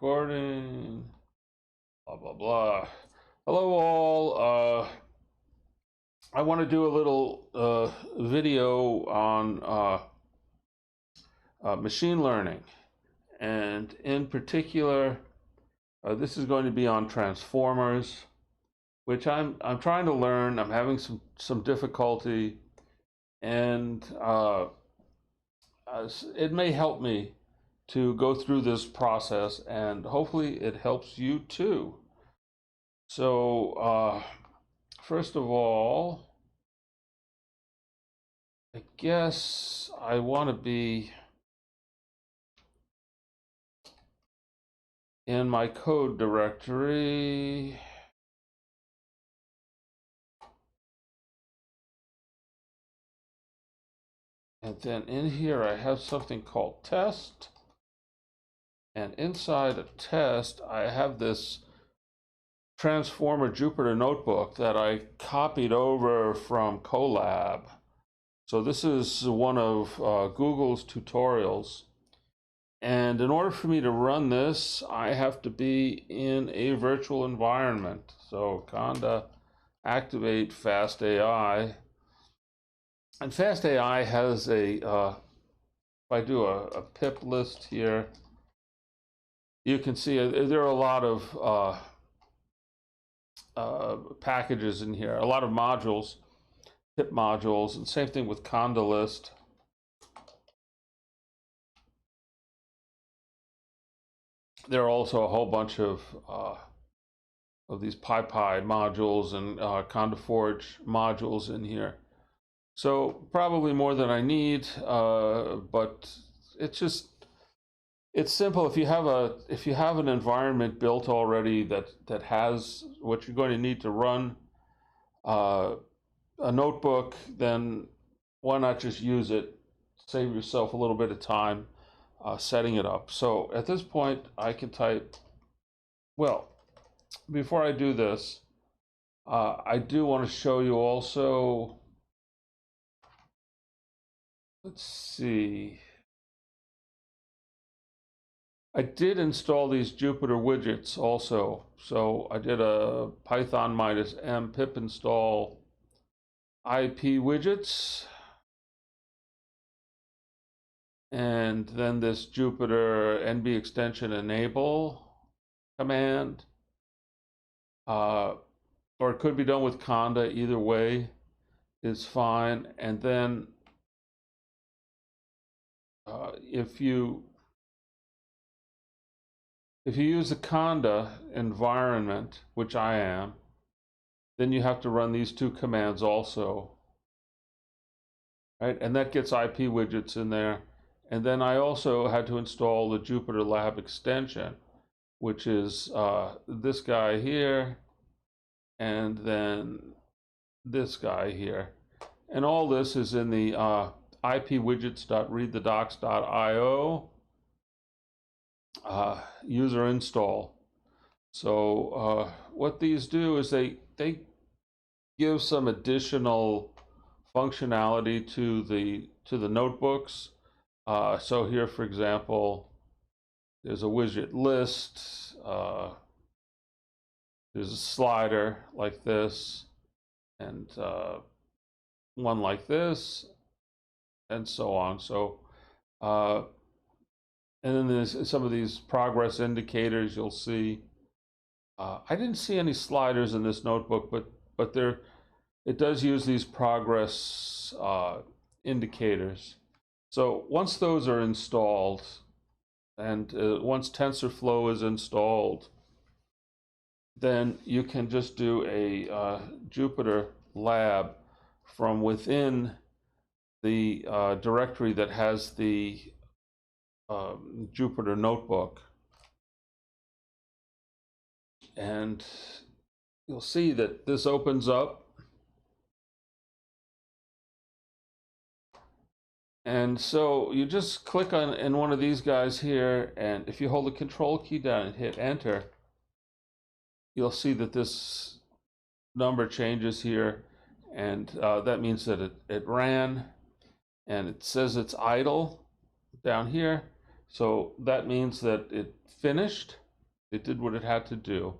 recording, blah, blah, blah. Hello all. I want to do a little video on machine learning. And in particular, this is going to be on transformers, which I'm trying to learn. I'm having some difficulty, and it may help me to go through this process, and hopefully it helps you too. So first of all, I guess I want to be in my code directory. And then in here I have something called test. And inside a test, I have this transformer Jupyter notebook that I copied over from Colab. So this is one of Google's tutorials. And in order for me to run this, I have to be in a virtual environment. So conda activate FastAI. And FastAI has if I do a pip list here, you can see there are a lot of packages in here, a lot of modules, pip modules, and same thing with conda list. There are also a whole bunch of these PyPy modules and CondaForge modules in here. So probably more than I need, but it's simple. If you have an environment built already that has what you're going to need to run a notebook, then why not just use it? Save yourself a little bit of time setting it up. So at this point, I can type. Well, before I do this, I do want to show you also. Let's see. I did install these Jupyter widgets also. So I did a Python -m pip install IP widgets. And then this Jupyter NB extension enable command. Or it could be done with conda, either way is fine. And then if you use the conda environment, which I am, then you have to run these two commands also, right? And that gets IP widgets in there. And then I also had to install the Jupyter Lab extension, which is this guy here, and then this guy here. And all this is in the ipwidgets.readthedocs.io user install. So what these do is they give some additional functionality to the notebooks. So here, for example, there's a widget list. There's a slider like this, and one like this, and so on. So, and then there's some of these progress indicators you'll see. I didn't see any sliders in this notebook, but it does use these progress indicators. So once those are installed, and once TensorFlow is installed, then you can just do a Jupyter Lab from within the directory that has the Jupyter notebook. And you'll see that this opens up. And so you just click in one of these guys here, and if you hold the control key down and hit enter, you'll see that this number changes here, and that means that it ran, and it says it's idle down here. So that means that it finished. It did what it had to do.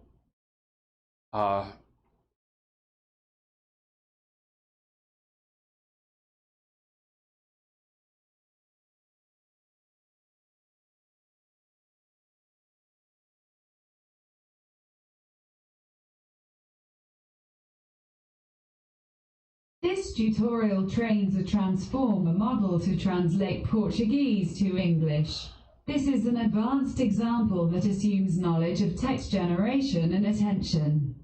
This tutorial trains a transformer model to translate Portuguese to English. This is an advanced example that assumes knowledge of text generation and attention.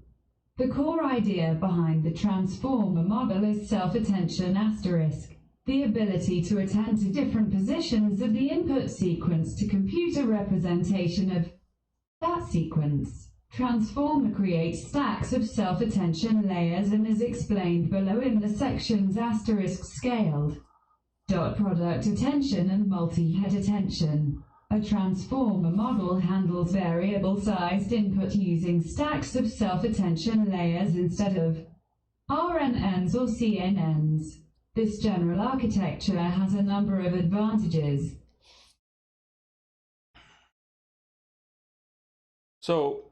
The core idea behind the transformer model is self-attention asterisk, the ability to attend to different positions of the input sequence to compute a representation of that sequence. Transformer creates stacks of self-attention layers and is explained below in the sections asterisk scaled. Dot product attention and multi-head attention. A transformer model handles variable-sized input using stacks of self-attention layers instead of RNNs or CNNs. This general architecture has a number of advantages. So,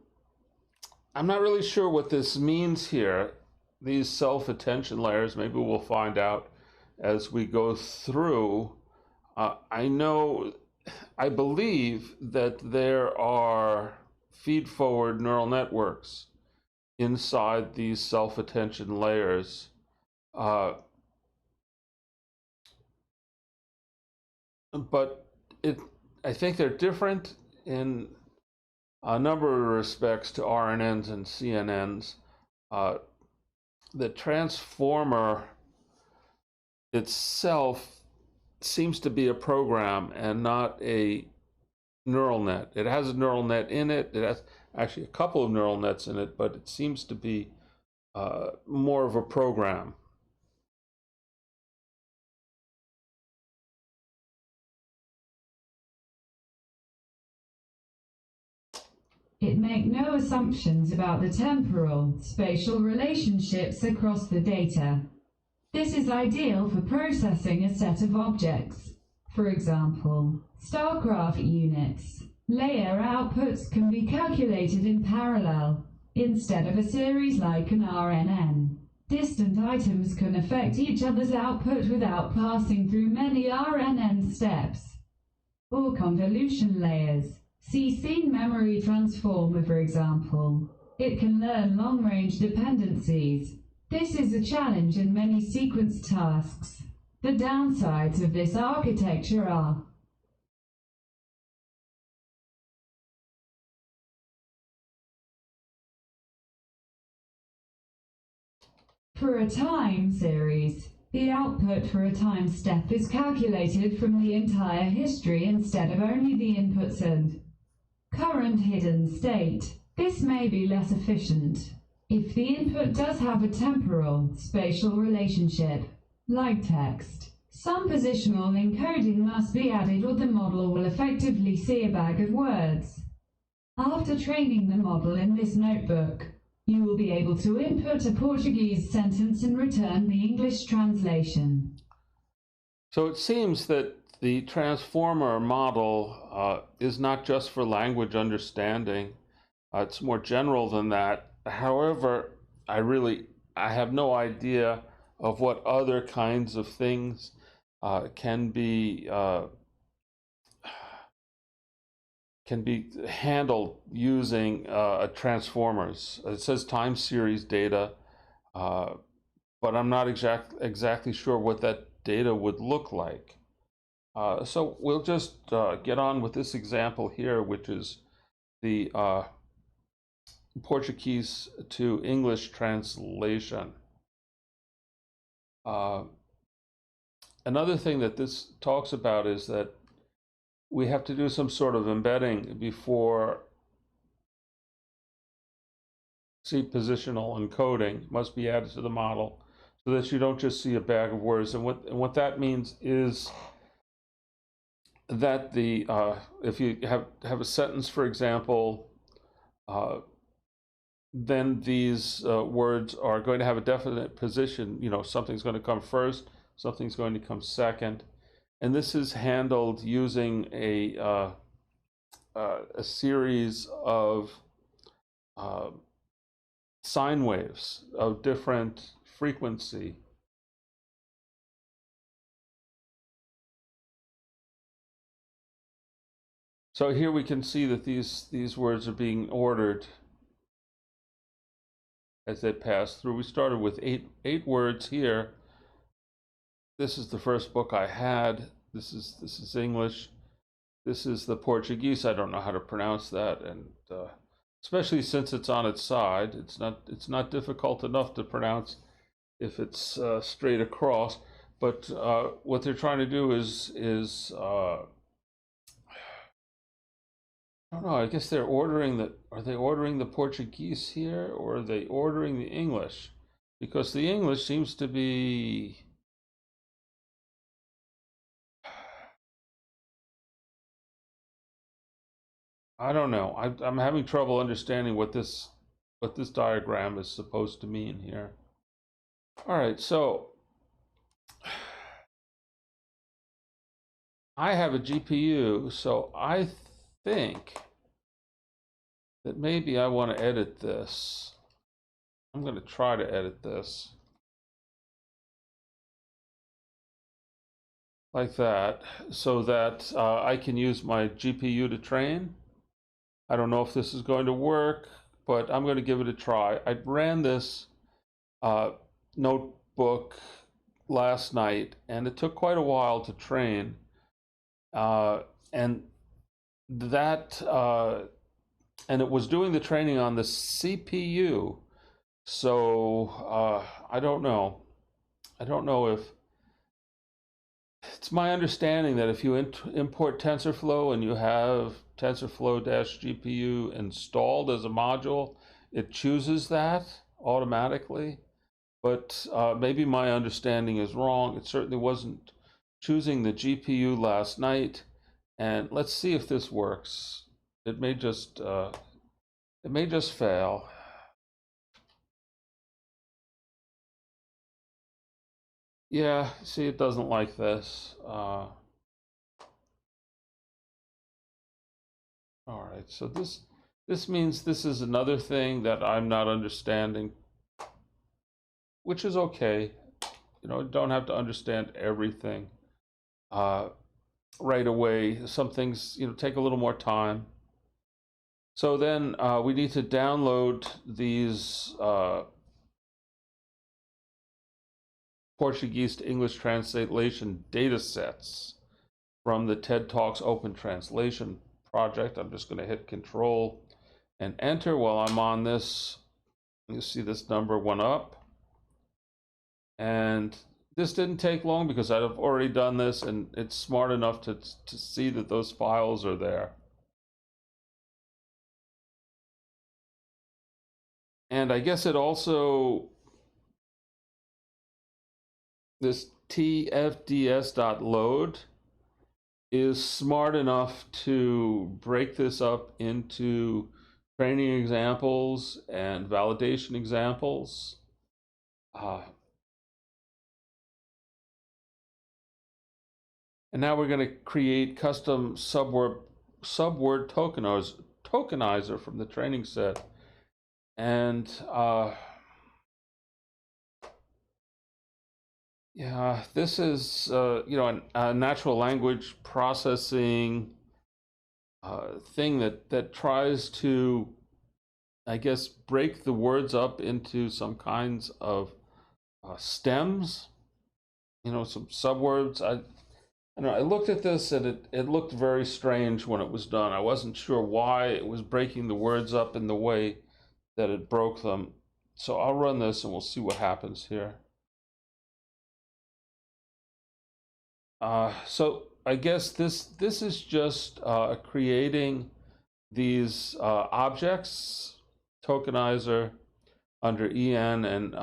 I'm not really sure what this means here. These self-attention layers, maybe we'll find out as we go through. I believe that there are feed-forward neural networks inside these self-attention layers. But I think they're different in a number of respects to RNNs and CNNs. The transformer itself seems to be a program and not a neural net. It has a neural net in it. It has actually a couple of neural nets in it, but it seems to be more of a program. It makes no assumptions about the temporal, spatial relationships across the data. This is ideal for processing a set of objects. For example, star graph units. Layer outputs can be calculated in parallel, instead of a series like an RNN. Distant items can affect each other's output without passing through many RNN steps. Or convolution layers. See scene memory transformer, for example. It can learn long-range dependencies. This is a challenge in many sequence tasks. The downsides of this architecture are for a time series, the output for a time step is calculated from the entire history instead of only the inputs and current hidden state. This may be less efficient. If the input does have a temporal, spatial relationship, like text, some positional encoding must be added or the model will effectively see a bag of words. After training the model in this notebook, you will be able to input a Portuguese sentence and return the English translation. So it seems that the transformer model is not just for language understanding. It's more general than that. However, I have no idea of what other kinds of things can be handled using transformers. It says time series data, but I'm not exactly sure what that data would look like. So we'll just get on with this example here, which is the Portuguese to English translation. Another thing that this talks about is that we have to do some sort of embedding before positional encoding must be added to the model so that you don't just see a bag of words. And what that means is that if you have a sentence, for example, then these words are going to have a definite position. You know, something's going to come first, something's going to come second, and this is handled using a a series of sine waves of different frequency. So here we can see that these words are being ordered as they pass through. We started with eight words here. This is the first book I had. This is English. This is the Portuguese. I don't know how to pronounce that, and especially since it's on its side, it's not difficult enough to pronounce if it's straight across. But what they're trying to do is I don't know. I guess they're ordering the. Are they ordering the Portuguese here, or are they ordering the English? Because the English seems to be. I don't know. I'm having trouble understanding what this diagram is supposed to mean here. All right, so I have a GPU, so I think that maybe I want to edit this. I'm going to try to edit this like that so that I can use my GPU to train. I don't know if this is going to work, but I'm going to give it a try. I ran this notebook last night, and it took quite a while to train. And that and it was doing the training on the CPU. So I don't know. I don't know if it's my understanding that if you import TensorFlow and you have TensorFlow-GPU installed as a module, it chooses that automatically. But maybe my understanding is wrong. It certainly wasn't choosing the GPU last night. And let's see if this works. It may just fail. Yeah, see, it doesn't like this. All right, so this means this is another thing that I'm not understanding, which is okay. You know, don't have to understand everything right away. Some things, you know, take a little more time. So then we need to download these Portuguese to English translation datasets from the TED Talks Open Translation project. I'm just going to hit Control and Enter while I'm on this. You see this number went up. And this didn't take long because I've already done this, and it's smart enough to see that those files are there. And I guess it also, this tfds.load is smart enough to break this up into training examples and validation examples. And now we're going to create custom subword tokenizer from the training set. And yeah, this is you know, a natural language processing thing that tries to, I guess, break the words up into some kinds of stems, you know, some subwords. I don't know, I looked at this and it looked very strange when it was done. I wasn't sure why it was breaking the words up in the way that it broke them. So I'll run this and we'll see what happens here. So I guess this is just creating these objects, tokenizer under EN and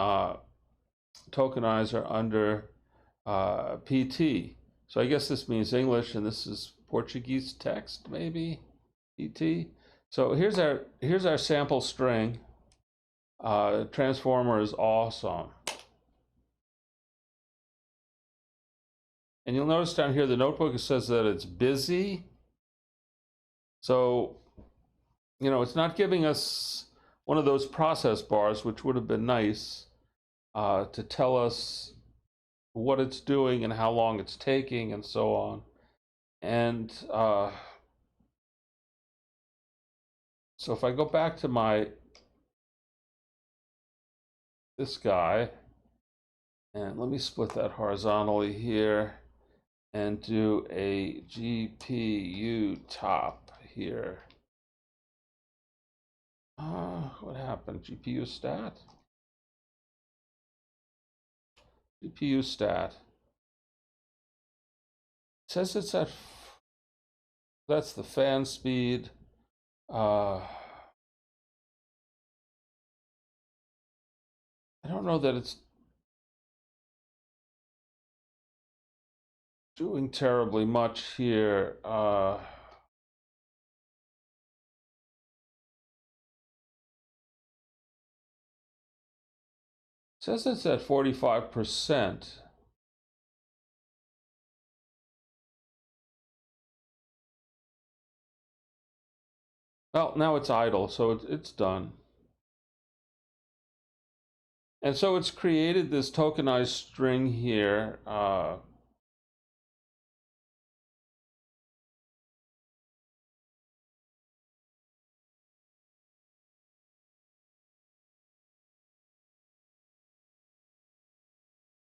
tokenizer under PT. So I guess this means English, and this is Portuguese text, maybe PT. So here's our sample string. Transformer is awesome. And you'll notice down here the notebook, it says that it's busy. So, it's not giving us one of those process bars, which would have been nice to tell us what it's doing and how long it's taking and so on. And so if I go back to this guy, and let me split that horizontally here and do a GPU top here. What happened? GPU stat? GPU stat. It says it's at, that's the fan speed. I don't know that it's doing terribly much here. It says it's at 45%. Well, now it's idle, so it's done. And so it's created this tokenized string here.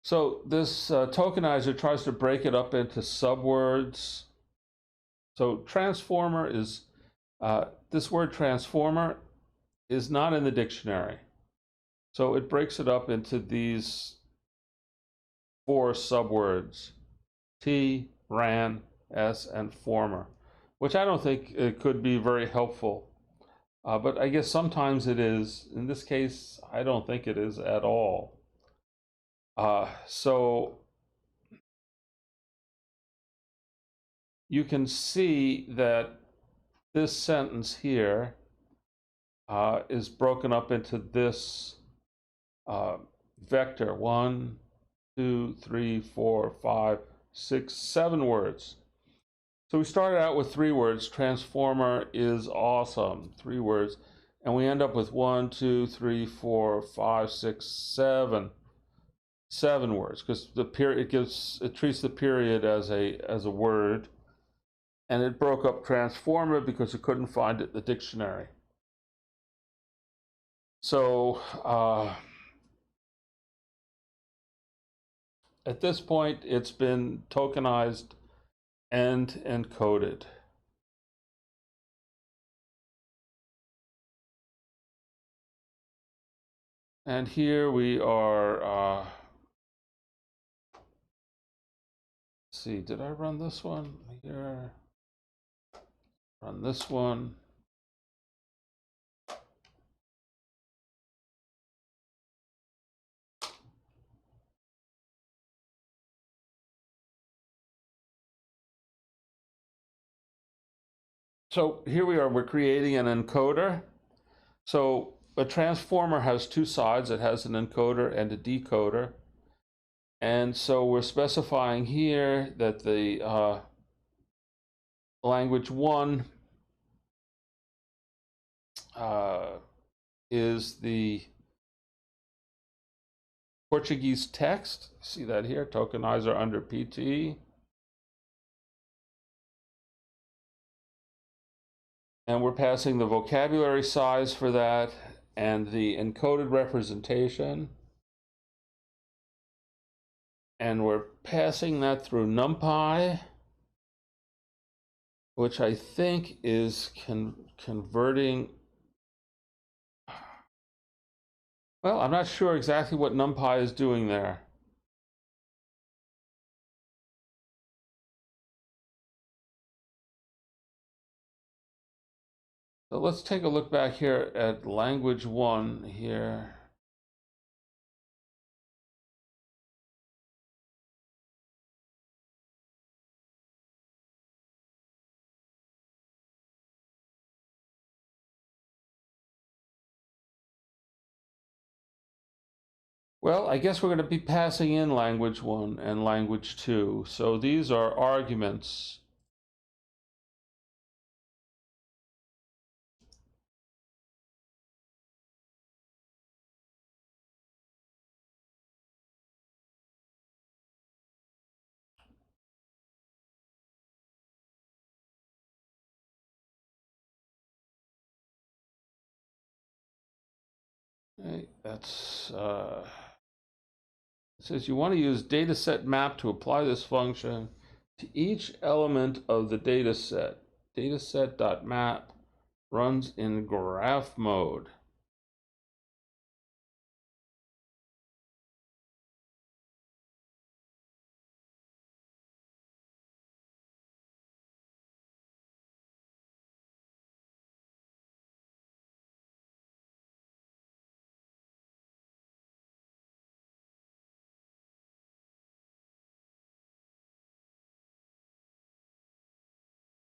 So this tokenizer tries to break it up into subwords. So transformer is, this word transformer is not in the dictionary. So it breaks it up into these 4 subwords: T, ran, S, and former, which I don't think it could be very helpful. But I guess sometimes it is. In this case, I don't think it is at all. So you can see that this sentence here is broken up into this vector: 1, 2, 3, 4, 5, 6, 7 words. So we started out with 3 words. Transformer is awesome. 3 words. And we end up with 1, 2, 3, 4, 5, 6, 7. 7 words, because the period it treats the period as a word, and it broke up transformer because it couldn't find it in the dictionary. So at this point, it's been tokenized and encoded. And here we are. Let's see, did I run this one here? Run this one. So here we are, we're creating an encoder. So a transformer has 2 sides. It has an encoder and a decoder. And so we're specifying here that the language 1 is the Portuguese text. See that here, tokenizer under PT. And we're passing the vocabulary size for that and the encoded representation. And we're passing that through NumPy, which I think is converting. Well, I'm not sure exactly what NumPy is doing there. So let's take a look back here at language 1 here. Well, I guess we're going to be passing in language 1 and language 2. So these are arguments Okay, that's it says you want to use dataset map to apply this function to each element of the dataset. Dataset.map runs in graph mode.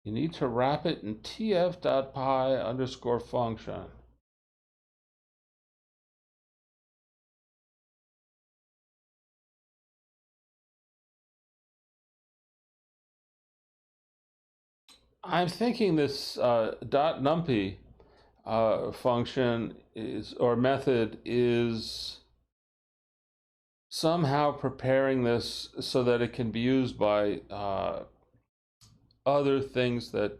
You need to wrap it in tf.py_function. I'm thinking this .numpy function is, or method is somehow preparing this so that it can be used by other things that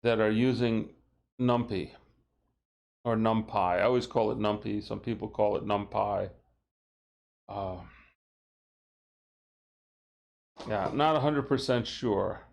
are using numpy or numpy. I always call it numpy. Some people call it numpy. Yeah, not 100% sure.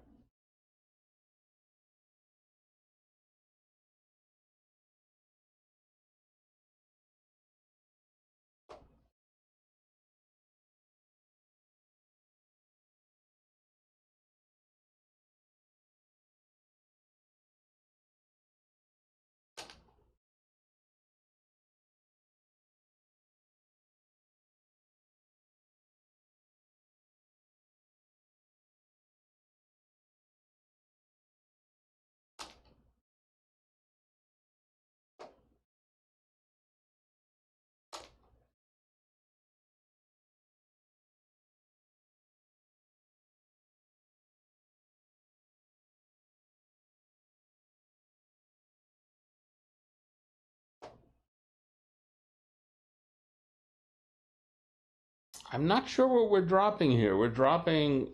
I'm not sure what we're dropping here. We're dropping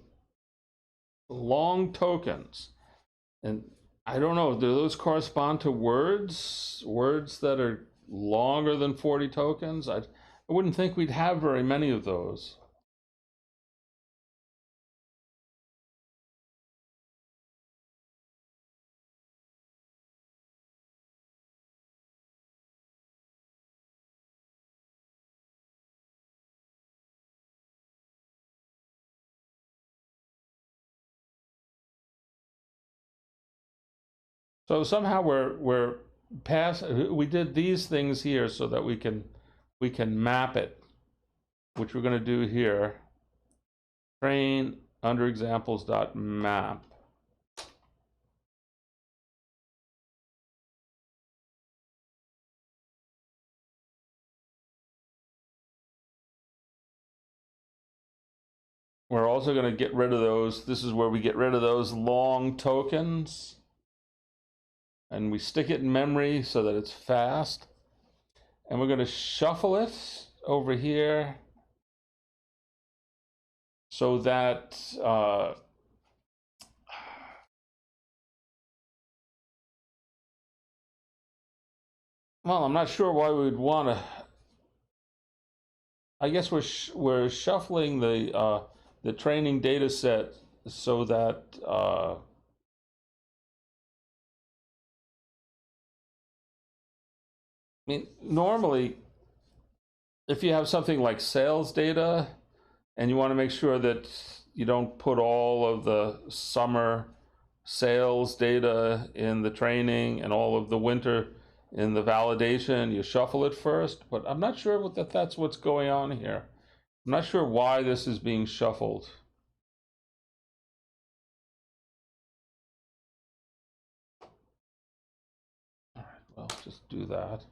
long tokens. And I don't know, do those correspond to words? Words that are longer than 40 tokens? I wouldn't think we'd have very many of those. So somehow we're past. We did these things here so that we can map it, which we're going to do here. Train under examples.map. We're also going to get rid of those. This is where we get rid of those long tokens. And we stick it in memory so that it's fast. And we're going to shuffle it over here so that well, I'm not sure why we would want to. I guess we're shuffling the training data set so that I mean, normally, if you have something like sales data and you want to make sure that you don't put all of the summer sales data in the training and all of the winter in the validation, you shuffle it first. But I'm not sure that's what's going on here. I'm not sure why this is being shuffled. All right, well, just do that.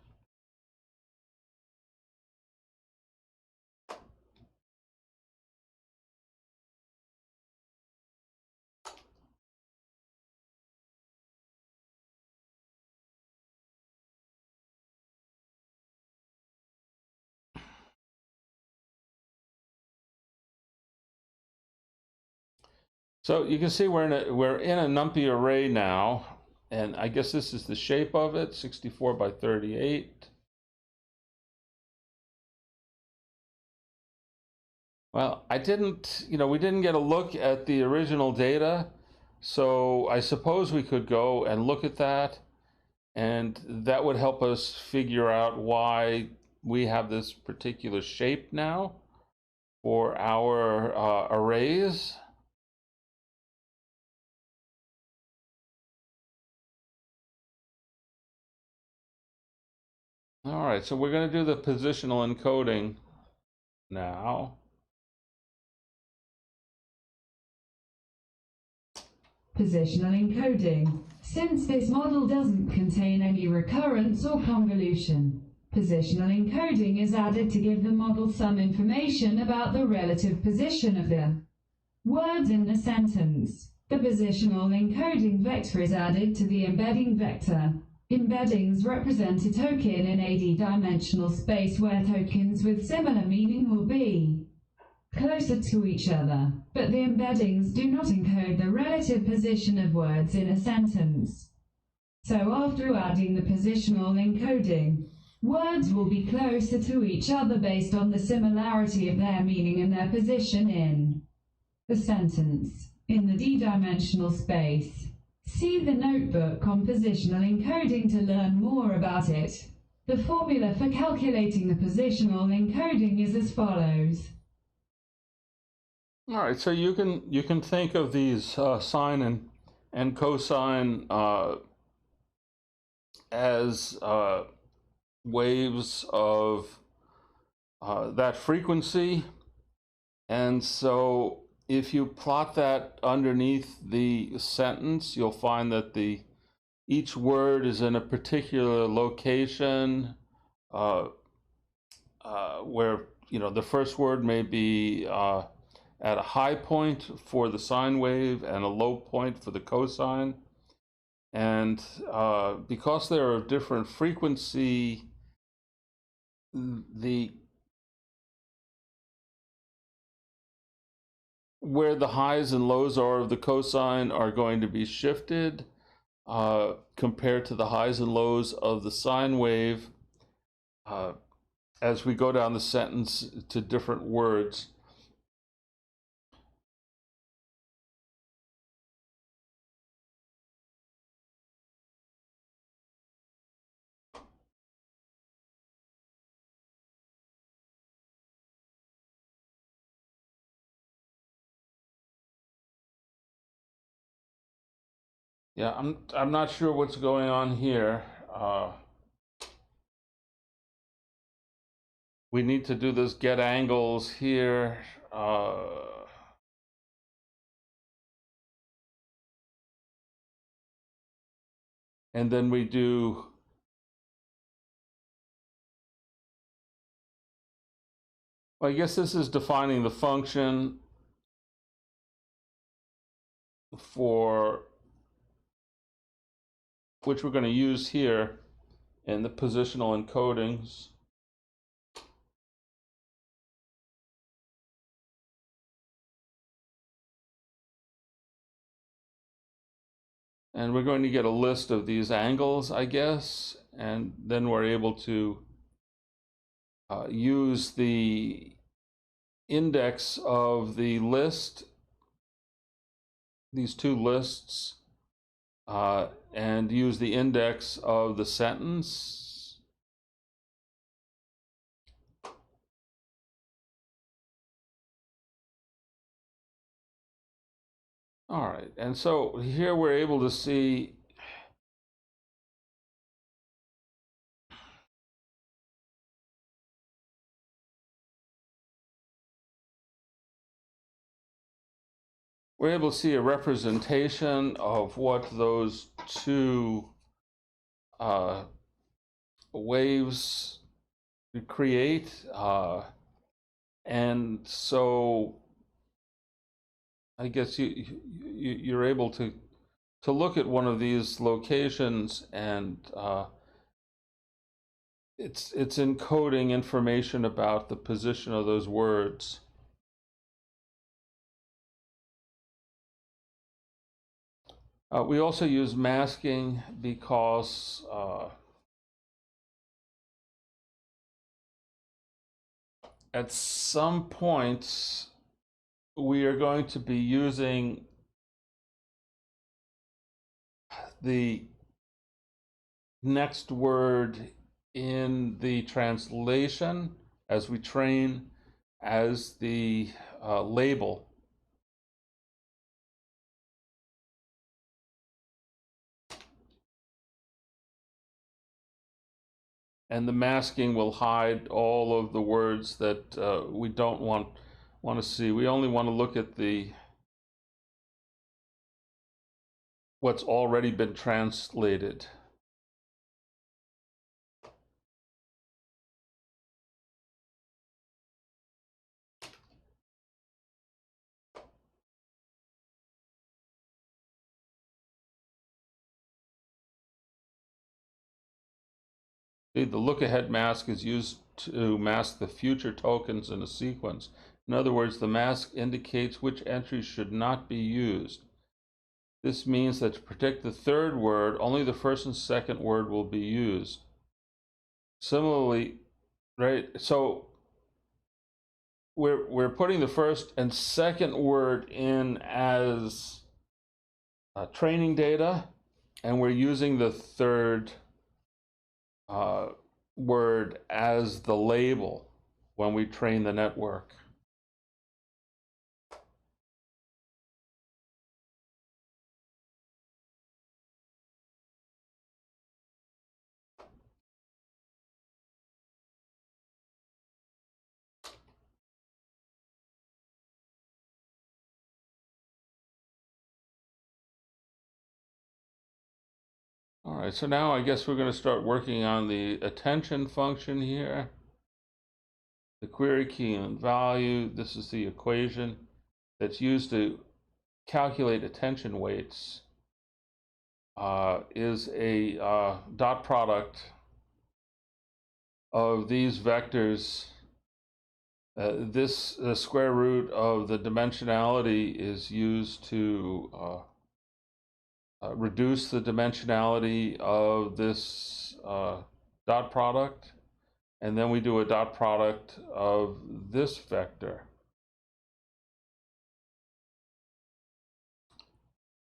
So you can see we're in a numpy array now, and I guess this is the shape of it, 64 by 38. Well, I didn't, we didn't get a look at the original data, so I suppose we could go and look at that, and that would help us figure out why we have this particular shape now for our arrays. All right, so we're going to do the positional encoding now. Positional encoding. Since this model doesn't contain any recurrence or convolution, positional encoding is added to give the model some information about the relative position of the words in the sentence. The positional encoding vector is added to the embedding vector. Embeddings represent a token in a d-dimensional space where tokens with similar meaning will be closer to each other, but the embeddings do not encode the relative position of words in a sentence. So after adding the positional encoding, words will be closer to each other based on the similarity of their meaning and their position in the sentence, in the d-dimensional space. See the notebook on positional encoding to learn more about it. The formula for calculating the positional encoding is as follows. All right, so you can think of these sine and cosine as waves of that frequency, and so if you plot that underneath the sentence, you'll find that each word is in a particular location where the first word may be at a high point for the sine wave and a low point for the cosine. And because there are different frequency, where the highs and lows are of the cosine are going to be shifted compared to the highs and lows of the sine wave as we go down the sentence to different words. Yeah, I'm not sure what's going on here. We need to do this get angles here. And then we do well, I guess this is defining the function for which we're going to use here in the positional encodings. And we're going to get a list of these angles, I guess, and then we're able to use the index of the list, these two lists, and use the index of the sentence. All right, and so here we're able to see a representation of what those two waves create, and so I guess you're able to look at one of these locations and it's encoding information about the position of those words. We also use masking because at some point, we are going to be using the next word in the translation as we train as the label. And the masking will hide all of the words that we don't want to see. We only want to look at what's already been translated. The look-ahead mask is used to mask the future tokens in a sequence. In other words, the mask indicates which entries should not be used. This means that to predict the third word, only the first and second word will be used. Similarly, right, so we're putting the first and second word in as training data, and we're using the third word as the label when we train the network. All right, so now I guess we're going to start working on the attention function here. The query key and value, this is the equation that's used to calculate attention weights, is a dot product of these vectors. This square root of the dimensionality is used to reduce the dimensionality of this dot product, and then we do a dot product of this vector.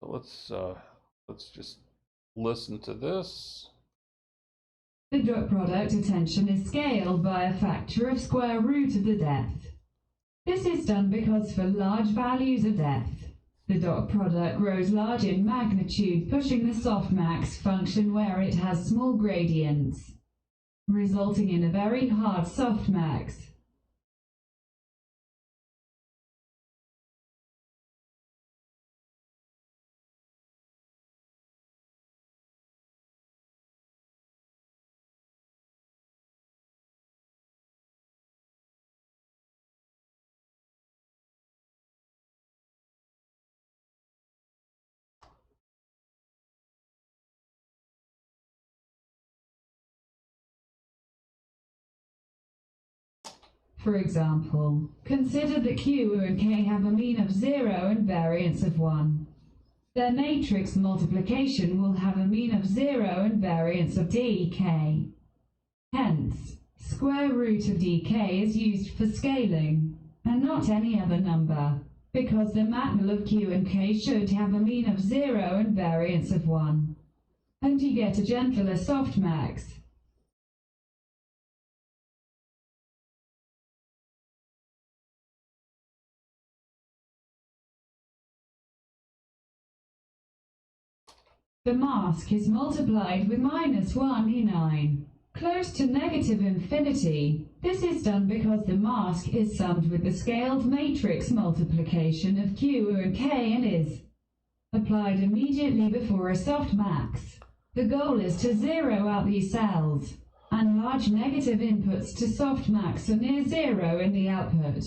So let's just listen to this. The dot product attention is scaled by a factor of square root of the depth. This is done because for large values of depth, the dot product grows large in magnitude, pushing the softmax function where it has small gradients, resulting in a very hard softmax. For example, consider that Q and K have a mean of 0 and variance of 1. Their matrix multiplication will have a mean of 0 and variance of dk. Hence, square root of dk is used for scaling, and not any other number, because the matmul of Q and K should have a mean of 0 and variance of 1. And you get a gentler softmax. The mask is multiplied with -1e9, close to negative infinity. This is done because the mask is summed with the scaled matrix multiplication of Q and K and is applied immediately before a softmax. The goal is to zero out these cells, and large negative inputs to softmax are near 0 in the output.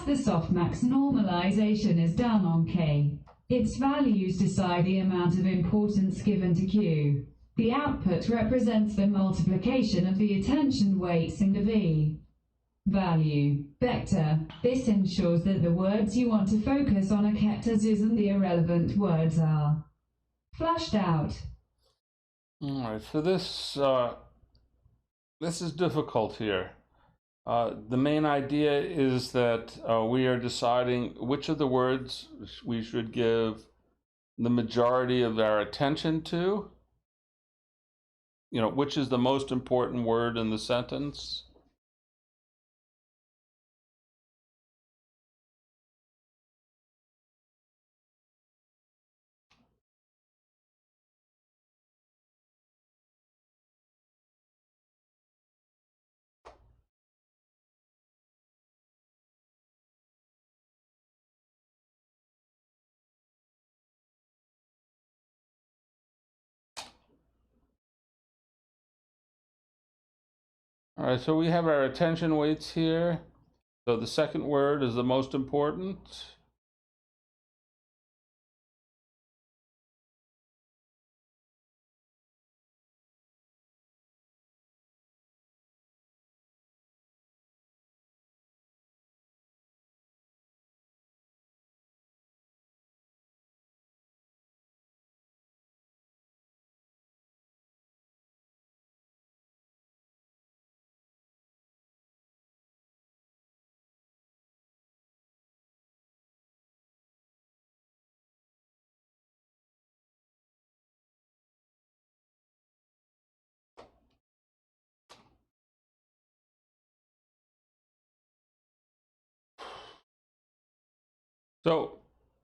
As the softmax normalization is done on K, its values decide the amount of importance given to Q. The output represents the multiplication of the attention weights in the V value vector. This ensures that the words you want to focus on are kept as is and the irrelevant words are flushed out. All right, for this, this is difficult here. The main idea is that we are deciding which of the words we should give the majority of our attention to. You know, which is the most important word in the sentence. All right, so we have our attention weights here. So the second word is the most important. So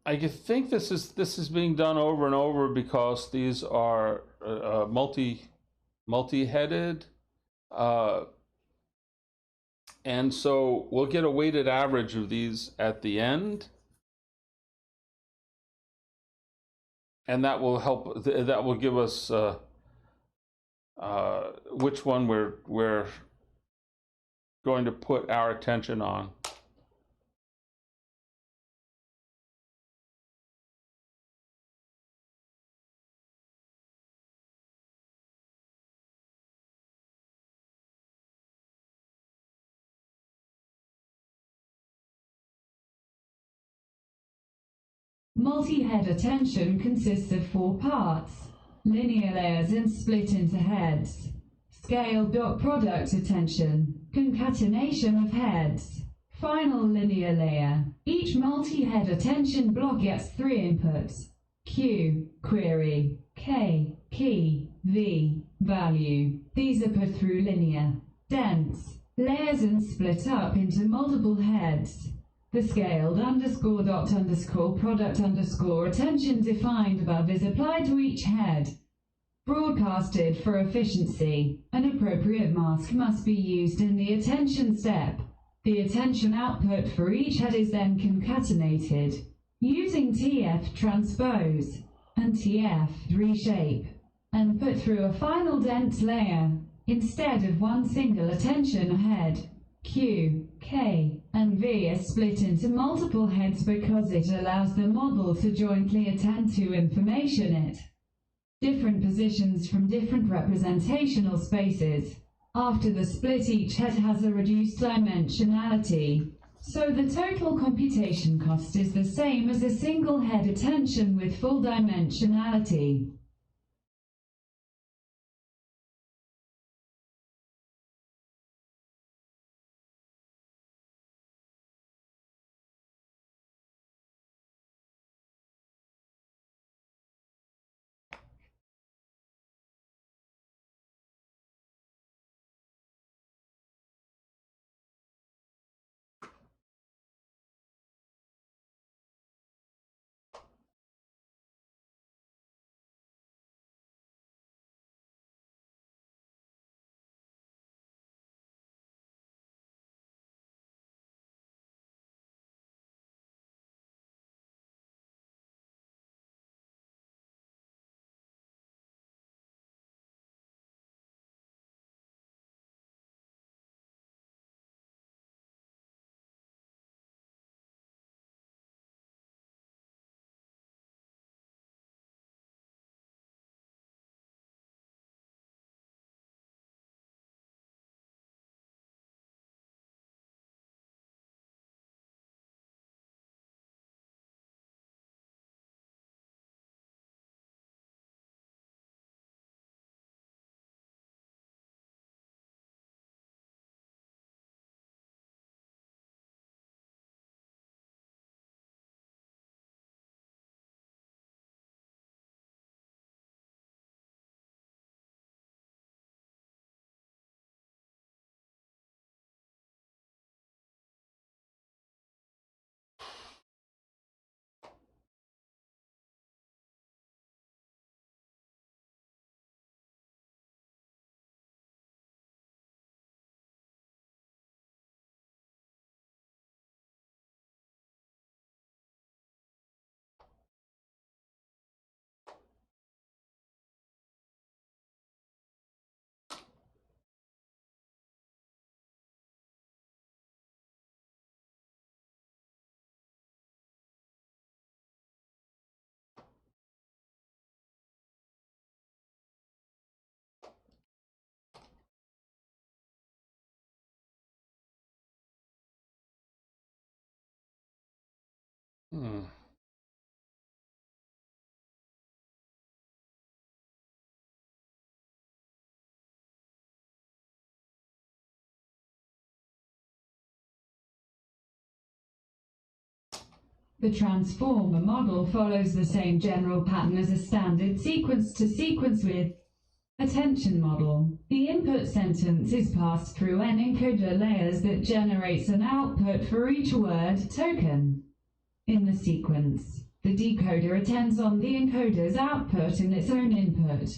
I think this is being done over and over because these are multi-headed, and so we'll get a weighted average of these at the end, and that will help. That will give us which one we're going to put our attention on. Multi-head attention consists of 4 parts: linear layers and split into heads, scale dot product attention, concatenation of heads, final linear layer. Each multi-head attention block gets 3 inputs: Q, query, K, key, V, value. These are put through linear, dense layers and split up into multiple heads. The scaled underscore dot underscore product underscore attention defined above is applied to each head. Broadcasted for efficiency, an appropriate mask must be used in the attention step. The attention output for each head is then concatenated using TF transpose and TF reshape and put through a final dense layer instead of one single attention head. Q, K, and V are split into multiple heads because it allows the model to jointly attend to information at different positions from different representational spaces. After the split, each head has a reduced dimensionality, so the total computation cost is the same as a single head attention with full dimensionality. Hmm. The transformer model follows the same general pattern as a standard sequence-to-sequence with attention model. The input sentence is passed through n encoder layers that generates an output for each word token in the sequence. The decoder attends on the encoder's output in its own input,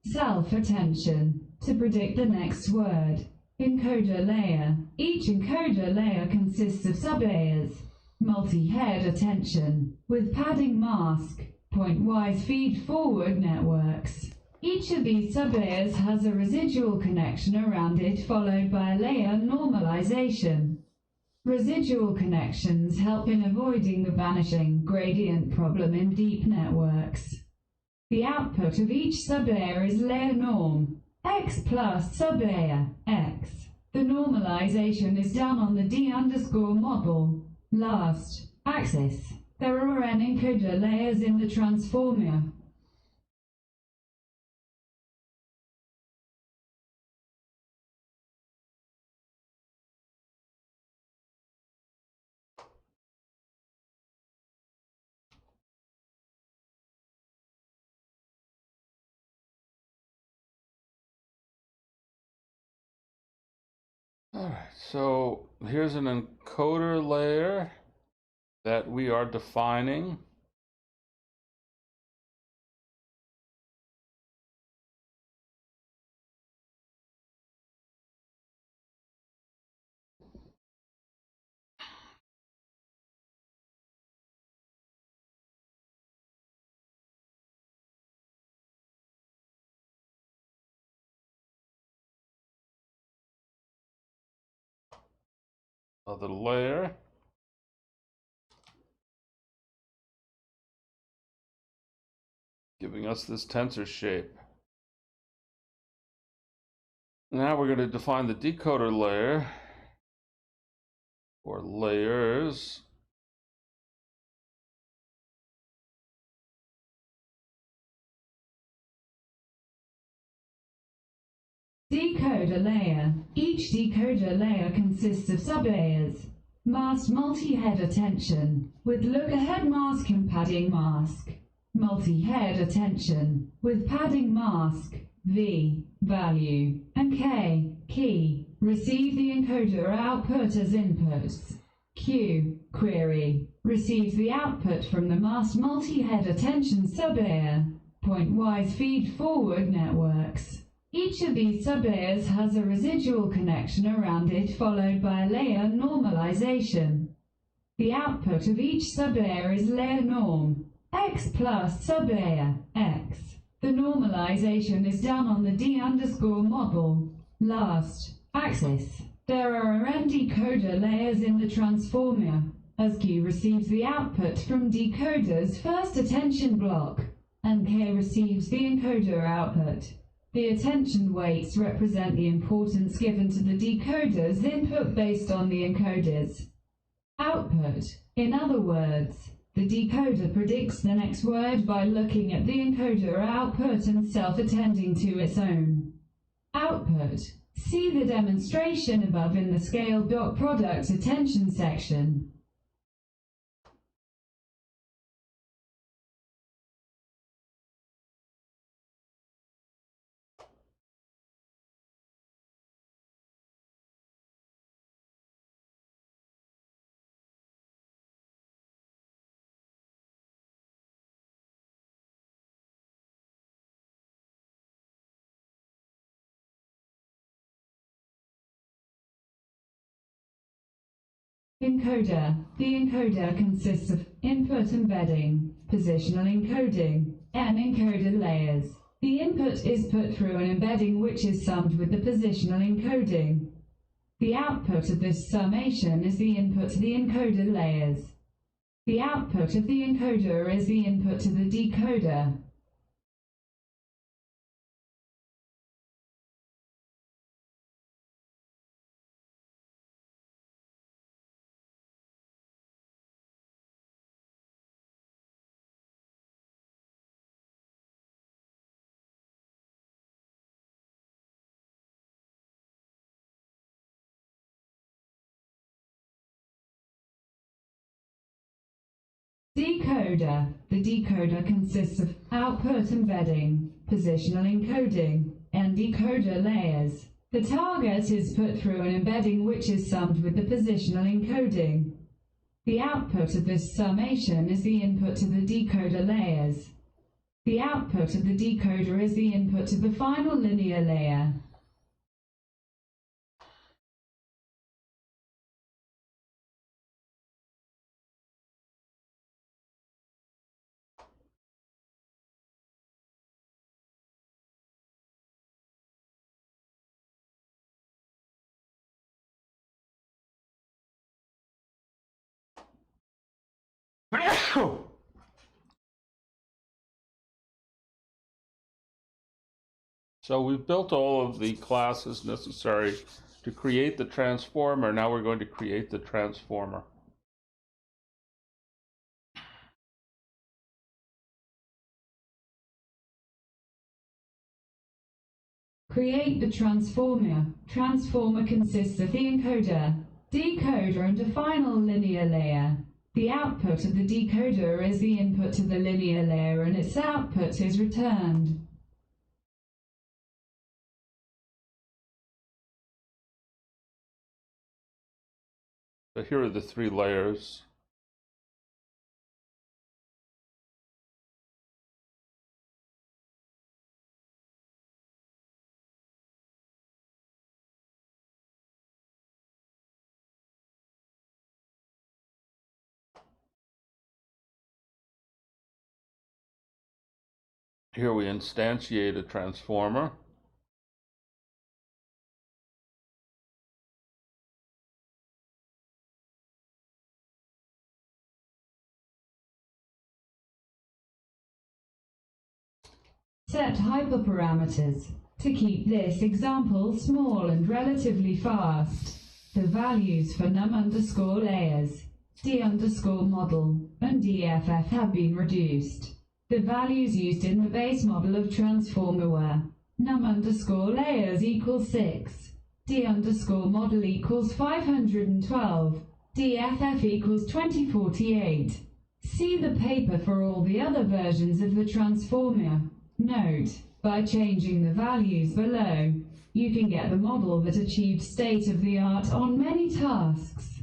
self-attention, to predict the next word. Encoder layer. Each encoder layer consists of sublayers. Multi-head attention, with padding mask, pointwise feed-forward networks. Each of these sublayers has a residual connection around it followed by a layer normalization. Residual connections help in avoiding the vanishing gradient problem in deep networks. The output of each sublayer is layer norm, x plus sublayer, x. The normalization is done on the d_model. Last axis. There are n encoder layers in the transformer. All right, so here's an encoder layer that we are defining. Other layer. Giving us this tensor shape. Now we're going to define the decoder layer, or layers. Decoder layer. Each decoder layer consists of sublayers. Masked multi-head attention, with look-ahead mask and padding mask. Multi-head attention, with padding mask, V, value, and K, key, receive the encoder output as inputs. Q, query, receives the output from the masked multi-head attention sublayer. Pointwise feed-forward networks. Each of these sublayers has a residual connection around it followed by a layer normalization. The output of each sublayer is layer norm, x plus sublayer, x. The normalization is done on the d_model. Last axis. There are n decoder layers in the transformer, as Q receives the output from decoder's first attention block, and K receives the encoder output. The attention weights represent the importance given to the decoder's input based on the encoder's output. In other words, the decoder predicts the next word by looking at the encoder output and self-attending to its own output. See the demonstration above in the scale dot product attention section. Encoder. The encoder consists of input embedding, positional encoding, and encoder layers. The input is put through an embedding which is summed with the positional encoding. The output of this summation is the input to the encoder layers. The output of the encoder is the input to the decoder. Decoder. The decoder consists of output embedding, positional encoding, and decoder layers. The target is put through an embedding which is summed with the positional encoding. The output of this summation is the input to the decoder layers. The output of the decoder is the input to the final linear layer. So we've built all of the classes necessary to create the transformer. Now we're going to create the transformer. Create the transformer. Transformer consists of the encoder, decoder, and a final linear layer. The output of the decoder is the input to the linear layer and its output is returned. So here are the three layers. Here we instantiate a transformer. Set hyperparameters. To keep this example small and relatively fast, the values for num_layers, d_model, and dff have been reduced. The values used in the base model of transformer were num_layers equals 6, d_model equals 512, dff equals 2048. See the paper for all the other versions of the transformer. Note, by changing the values below, you can get the model that achieved state-of-the-art on many tasks.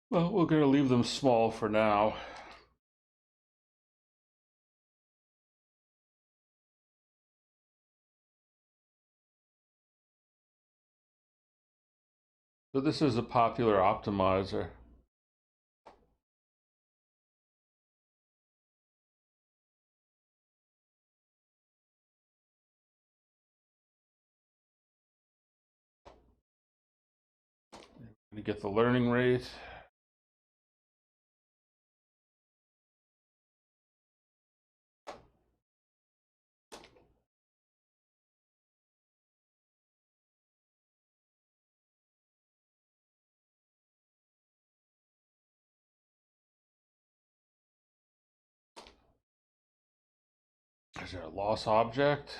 Well, we're going to leave them small for now. So this is a popular optimizer. To get the learning rate. Is there a loss object?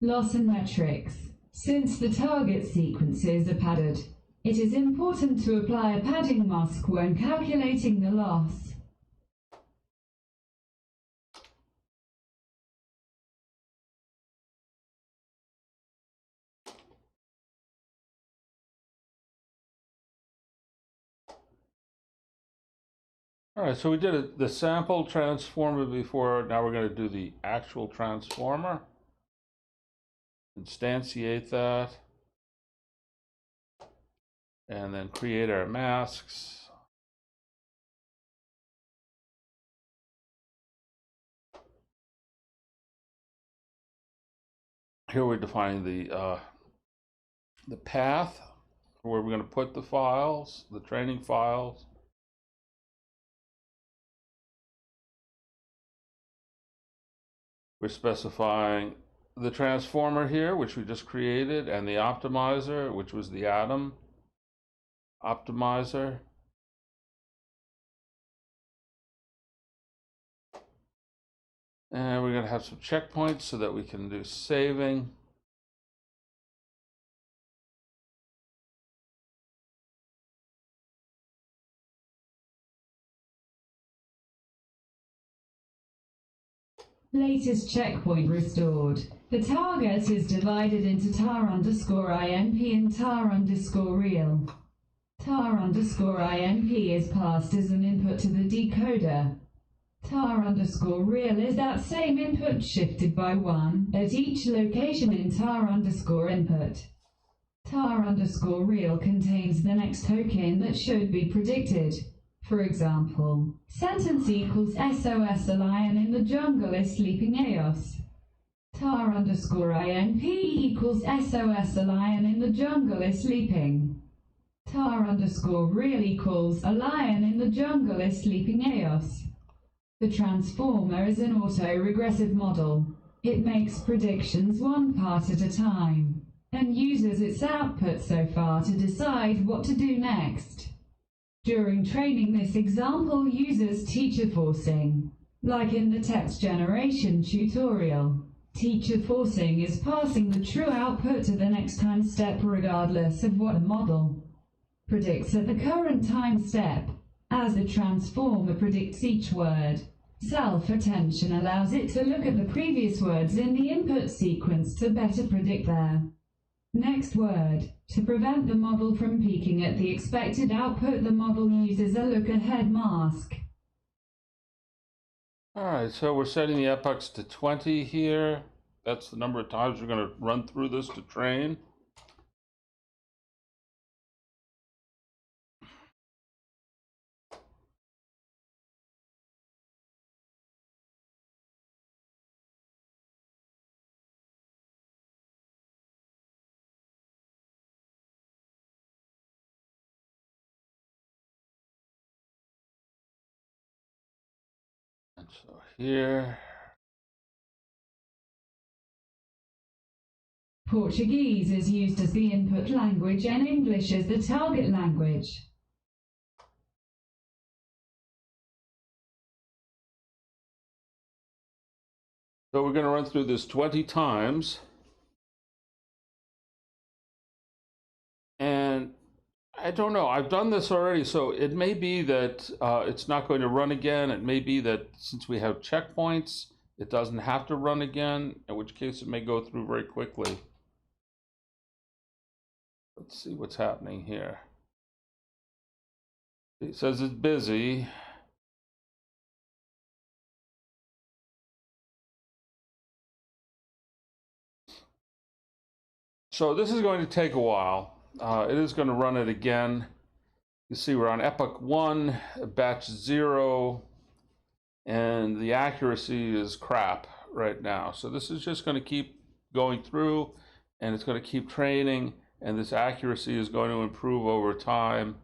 Loss and metrics. Since the target sequences are padded, it is important to apply a padding mask when calculating the loss. All right, so we did the sample transformer before. Now we're going to do the actual transformer. Instantiate that. And then create our masks. Here we're defining the path where we're going to put the files, the training files. We're specifying the transformer here, which we just created, and the optimizer, which was the atom optimizer. And we're going to have some checkpoints so that we can do saving. Latest checkpoint restored. The target is divided into tar_inp and tar_real. tar_inp is passed as an input to the decoder. tar_real is that same input shifted by 1 at each location in tar_input. tar_real contains the next token that should be predicted. For example, sentence equals SOS, a lion in the jungle is sleeping EOS. tar_inp equals SOS, a lion in the jungle is sleeping. tar_real equals a lion in the jungle is sleeping EOS. The transformer is an auto-regressive model. It makes predictions one part at a time, and uses its output so far to decide what to do next. During training, this example uses teacher forcing, like in the text generation tutorial. Teacher forcing is passing the true output to the next time step regardless of what the model predicts at the current time step. As the transformer predicts each word, self-attention allows it to look at the previous words in the input sequence to better predict their next word. To prevent the model from peaking at the expected output, the model uses a look-ahead mask. Alright, so we're setting the epochs to 20 here. That's the number of times we're going to run through this to train. And so here, Portuguese is used as the input language and English as the target language. so we're going to run through this 20 times. And I don't know, I've done this already, so it may be that it's not going to run again. It may be that since we have checkpoints, it doesn't have to run again, in which case it may go through very quickly. Let's see what's happening here. It says it's busy. So this is going to take a while. It is going to run it again. You see we're on epoch 1, batch 0, and the accuracy is crap right now. So this is just going to keep going through, and it's going to keep training, and this accuracy is going to improve over time.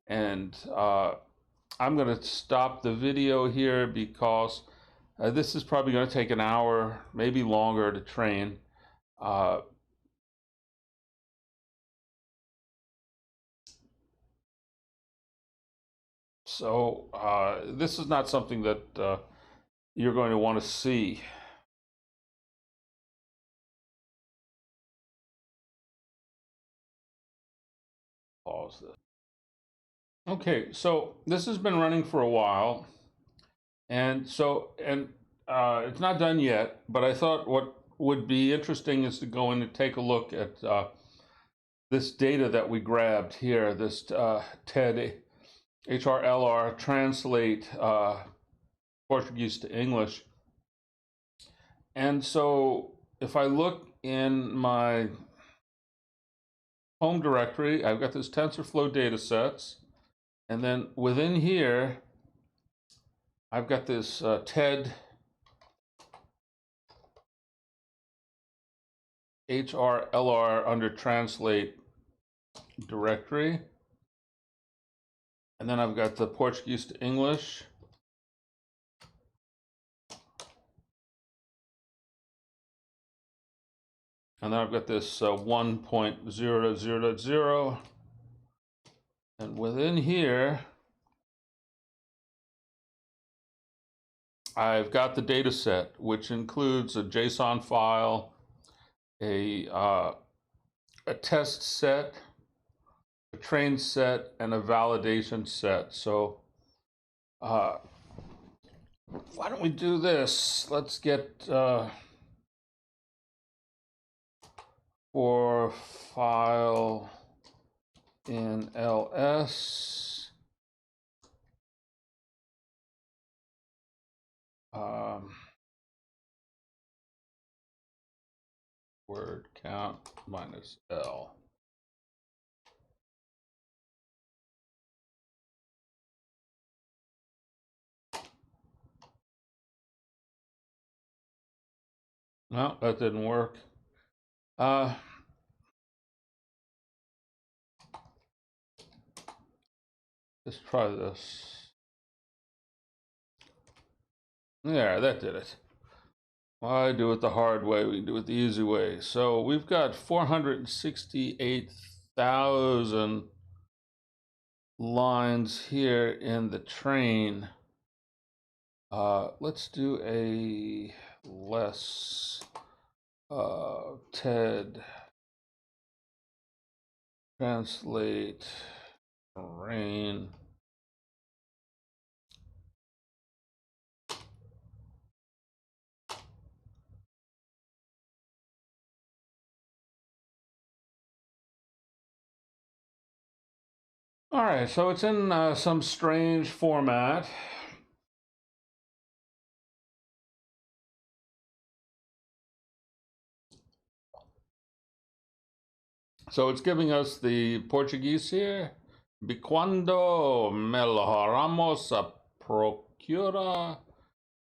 And I'm going to stop the video here because this is probably going to take an hour, maybe longer to train. So this is not something that you're going to want to see. Pause this. Okay, so this has been running for a while, and it's not done yet, but I thought what would be interesting is to go in and take a look at this data that we grabbed here, this TED HRLR translate Portuguese to English. And so if I look in my home directory, I've got this Tensorflow datasets, and then within here, I've got this TED HRLR under translate directory. And then I've got the Portuguese to English. And then I've got this 1.0.0.0. And within here, I've got the data set, which includes a JSON file, a test set, a train set, and a validation set. So why don't we do this? Let's get for file in ls. Word count minus L. No, that didn't work. Let's try this. There, that did it. Why do it the hard way? We can do it the easy way. So we've got 468,000 lines here in the train. Let's do a less TED translate rain. All right, so it's in some strange format. So it's giving us the Portuguese here. Quando melhoramos a procura,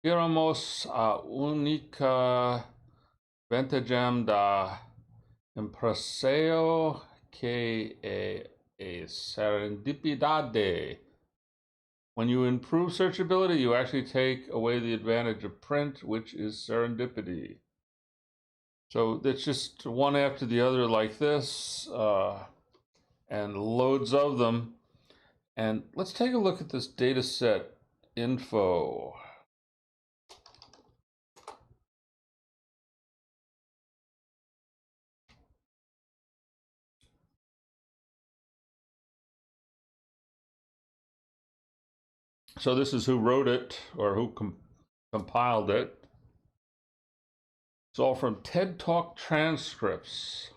tiramos a única vantagem da impressão que é a serendipidade. When you improve searchability, you actually take away the advantage of print, which is serendipity. So it's just one after the other like this, and loads of them. And let's take a look at this dataset info. So this is who wrote it, or who compiled it. It's all from TED Talk transcripts.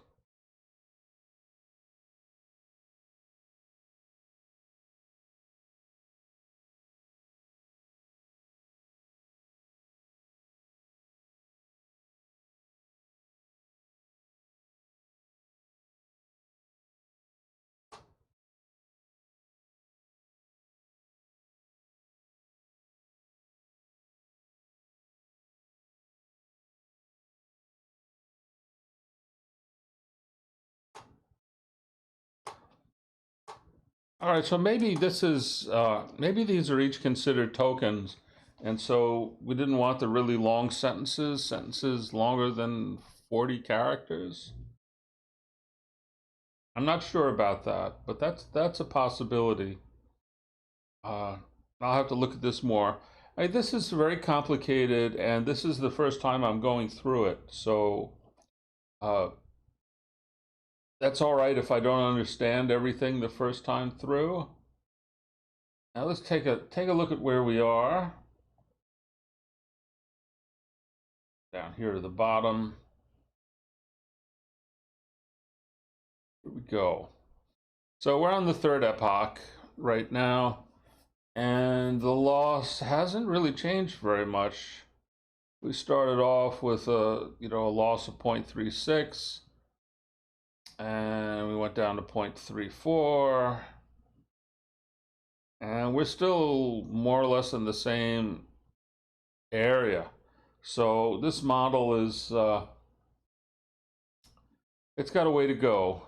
All right, so maybe this is, maybe these are each considered tokens. And so we didn't want the really long sentences longer than 40 characters. I'm not sure about that, but that's a possibility. I'll have to look at this more. This is very complicated, and this is the first time I'm going through it. So that's all right if I don't understand everything the first time through. Now let's take a look at where we are. Down here to the bottom. Here we go. So we're on the third epoch right now, and the loss hasn't really changed very much. We started off with a loss of 0.36, and we went down to 0.34, and we're still more or less in the same area. So this model is it's got a way to go.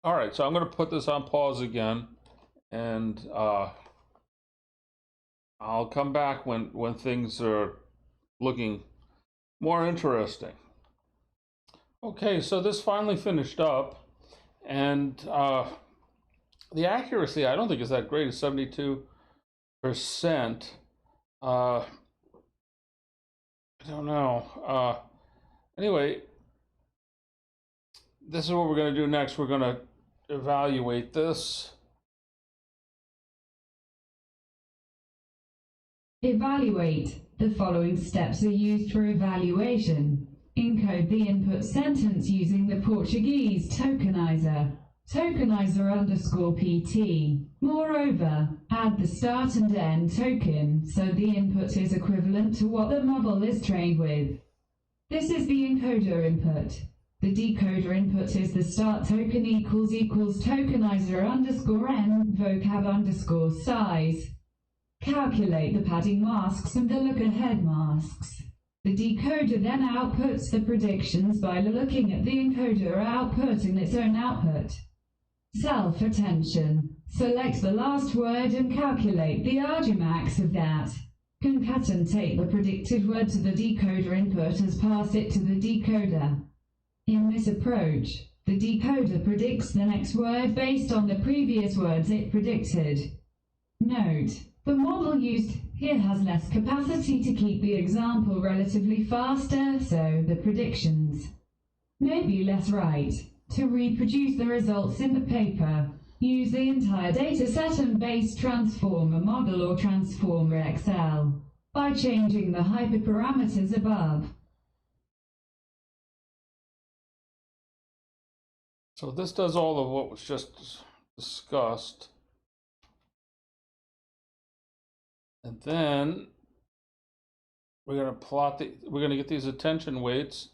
All right, so I'm going to put this on pause again, and I'll come back when things are looking more interesting. Okay, so this finally finished up, and the accuracy I don't think is that great. It's 72%. I don't know. Anyway, this is what we're going to do next. We're going to evaluate this. Evaluate. The following steps are used for evaluation. Encode the input sentence using the Portuguese tokenizer. Tokenizer_PT. Moreover, add the start and end token so the input is equivalent to what the model is trained with. This is the encoder input. The decoder input is the start token equals tokenizer_n vocab_size. Calculate the padding masks and the look-ahead masks. The decoder then outputs the predictions by looking at the encoder output in its own output. Self-attention. Select the last word and calculate the argmax of that. Concatenate the predicted word to the decoder input and pass it to the decoder. In this approach, the decoder predicts the next word based on the previous words it predicted. Note: the model used here has less capacity to keep the example relatively faster, so the predictions may be less right. To reproduce the results in the paper, use the entire dataset and base transformer model or transformer XL by changing the hyperparameters above. So this does all of what was just discussed. And then we're going to we're going to get these attention weights.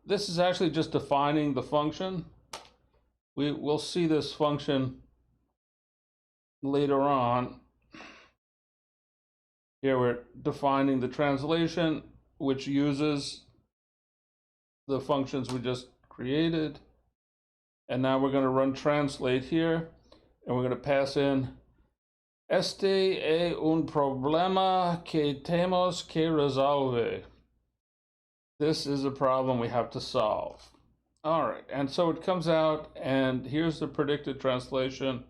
This is actually just defining the function. We'll see this function later on. Here we're defining the translation, which uses the functions we just created. And now we're going to run translate here, and we're going to pass in este es un problema que tenemos que resolver. This is a problem we have to solve. All right, and so it comes out, and here's the predicted translation.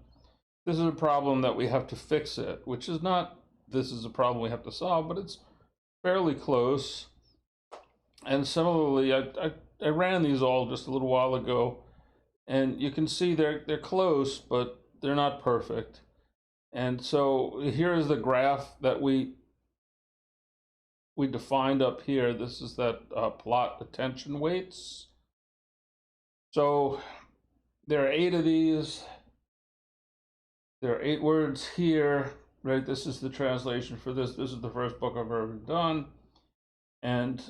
This is a problem that we have to fix it, which is not, this is a problem we have to solve, but it's fairly close. And similarly, I ran these all just a little while ago, and you can see they're close, but they're not perfect. And so here is the graph that we defined up here. This is that plot attention weights. So there are 8 of these. There are 8 words here, right? This is the translation for this. This is the first book I've ever done. And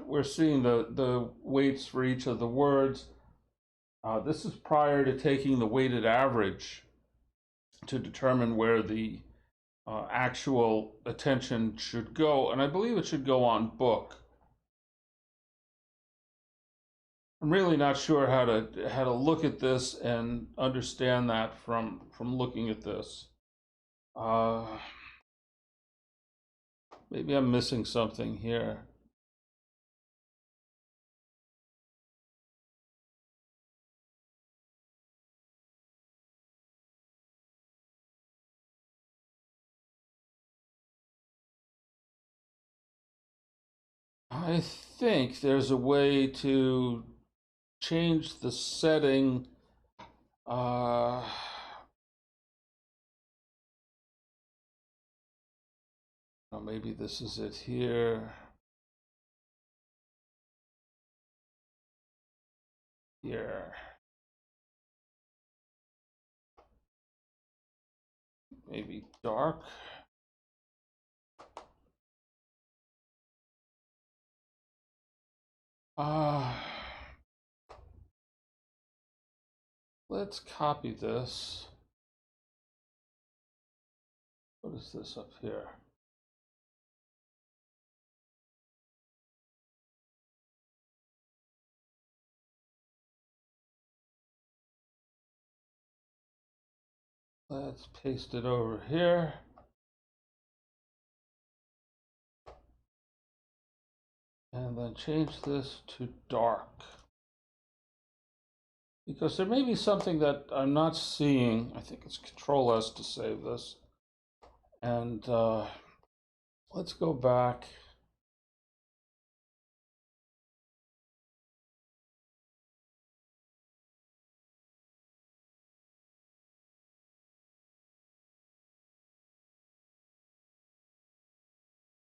we're seeing the weights for each of the words. This is prior to taking the weighted average to determine where the actual attention should go, and I believe it should go on book. I'm really not sure how to look at this and understand that from looking at this. Maybe I'm missing something here. I think there's a way to change the setting. Maybe this is it here. Here. Maybe dark. Let's copy this. What is this up here? Let's paste it over here. And then change this to dark. Because there may be something that I'm not seeing. I think it's Control S to save this. And let's go back.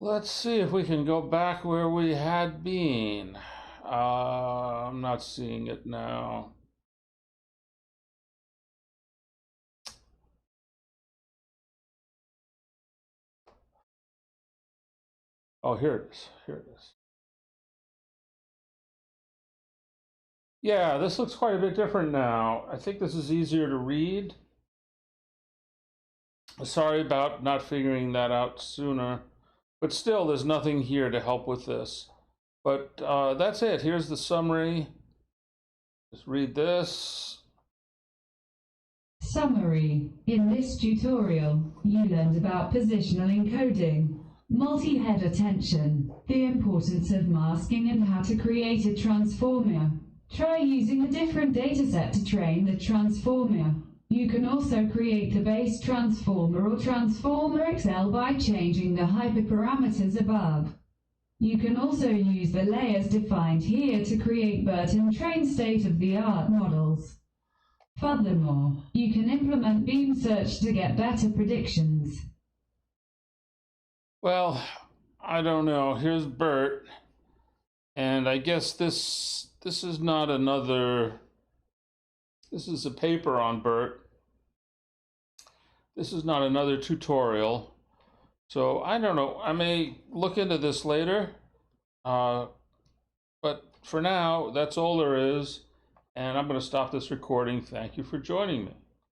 Let's see if we can go back where we had been. I'm not seeing it now. Oh, here it is. Here it is. Yeah, this looks quite a bit different now. I think this is easier to read. Sorry about not figuring that out sooner, but still there's nothing here to help with this. But that's it. Here's the summary. Just read this. Summary. In this tutorial, you learned about positional encoding, multi-head attention, the importance of masking, and how to create a transformer. Try using a different dataset to train the transformer. You can also create the base transformer or transformer XL by changing the hyperparameters above. You can also use the layers defined here to create BERT and train state-of-the-art models. Furthermore, you can implement beam search to get better predictions. Well, I don't know. Here's BERT, and I guess this is not another. This is a paper on BERT. This is not another tutorial. So I don't know. I may look into this later. But for now, that's all there is. And I'm going to stop this recording. Thank you for joining me.